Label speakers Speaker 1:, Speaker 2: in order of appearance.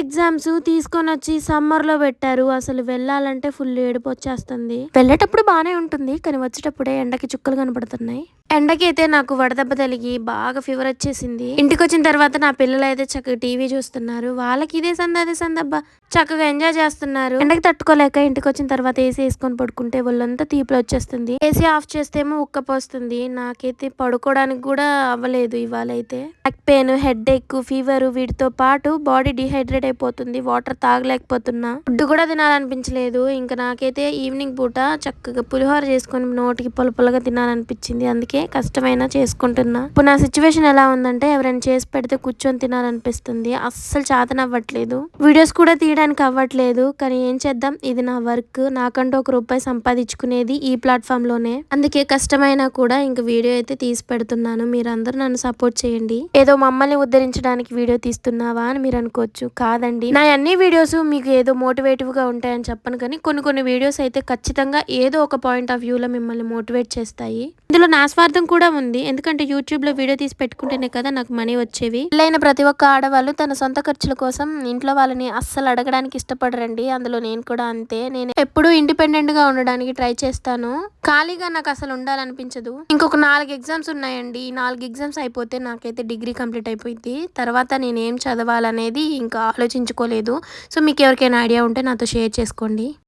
Speaker 1: Exams తీసుకొనొచ్చి సమ్మర్‌లో పెట్టారు. అసలు వెళ్ళాలంటే ఫుల్ ఏడుపొచ్చేస్తుంది. వెళ్ళేటప్పుడు బానే ఉంటుంది. కానీ వచ్చేటప్పుడే ఎండకి చుక్కలు కనపడుతున్నాయి. ఎండకైతే నాకు వడదెబ్బ తగిలి బాగా ఫీవర్ వచ్చేసింది. ఇంటికొచ్చిన తర్వాత నా పిల్లలైతే చక్కగా టీవీ చూస్తున్నారు. వాళ్ళకి ఇదే సంద అదే సందబ్బా చక్కగా ఎంజాయ్ చేస్తున్నారు. ఎండకి తట్టుకోలేక ఇంటికొచ్చిన తర్వాత ఏసీ వేసుకొని పడుకుంటే ఒళ్ళంతా తీపులు వచ్చేస్తుంది. ఏసీ ఆఫ్ చేస్తేమో ఉక్కపోస్తుంది. నాకైతే పడుకోవడానికి కూడా అవ్వలేదు ఇవాళ అయితే. Back pain, headache, fever వీటితో పాటు బాడీ డిహైడ్రేట్ అయిపోతుంది. వాటర్ తాగలేకపోతున్నా. ఫుడ్ కూడా తినాలనిపించలేదు. ఇంకా నాకైతే ఈవినింగ్ పూట చక్కగా పులిహోర చేసుకొని నోటికి పొలపొలగా తినాలనిపించింది. అందుకే కష్టమైనా చేసుకుంటున్నా. ఇప్పుడు నా సిచ్యువేషన్ ఎలా ఉందంటే ఎవరైనా చేసి పెడితే కూర్చొని తినాలనిపిస్తుంది. అస్సలు చేతనవ్వట్లేదు. వీడియోస్ కూడా తీయడానికి అవ్వట్లేదు. కానీ ఏం చేద్దాం, ఇది నా వర్క్. నాకంటూ ₹1 సంపాదించుకునేది ఈ ప్లాట్ఫామ్ లోనే. అందుకే కష్టమైనా కూడా ఇంక వీడియో అయితే తీసి పెడుతున్నాను. మీరందరూ నన్ను సపోర్ట్ చేయండి. ఏదో మమ్మల్ని ఉద్ధరించడానికి వీడియో తీస్తున్నావా అని మీరు అనుకోవచ్చు. కాదండి, నా అన్ని వీడియోస్ మీకు ఏదో మోటివేటివ్ గా ఉంటాయని చెప్పను. కానీ కొన్ని వీడియోస్ అయితే ఖచ్చితంగా ఏదో ఒక పాయింట్ ఆఫ్ వ్యూ లో మిమ్మల్ని మోటివేట్ చేస్తాయి. ఇందులో నా స్వార్థం కూడా ఉంది. ఎందుకంటే యూట్యూబ్ లో వీడియో తీసి పెట్టుకుంటేనే కదా నాకు మనీ వచ్చేవి. పెళ్ళైన ప్రతి ఒక్క ఆడవాళ్ళు తన సొంత ఖర్చుల కోసం ఇంట్లో వాళ్ళని అస్సలు అడగడానికి ఇష్టపడరండి. అందులో నేను కూడా అంతే. నేను ఎప్పుడూ ఇండిపెండెంట్ గా ఉండడానికి ట్రై చేస్తాను. ఖాళీగా నాకు అసలు ఉండాలనిపించదు. ఇంకొక 4 ఎగ్జామ్స్ ఉన్నాయండి. ఈ 4 ఎగ్జామ్స్ అయిపోతే నాకైతే డిగ్రీ కంప్లీట్ అయిపోయింది. తర్వాత నేను ఏం చదవాలనేది ఇంకా ఆలోచించుకోలేదు. సో మీకు ఎవరికైనా ఐడియా ఉంటే నాతో షేర్ చేసుకోండి.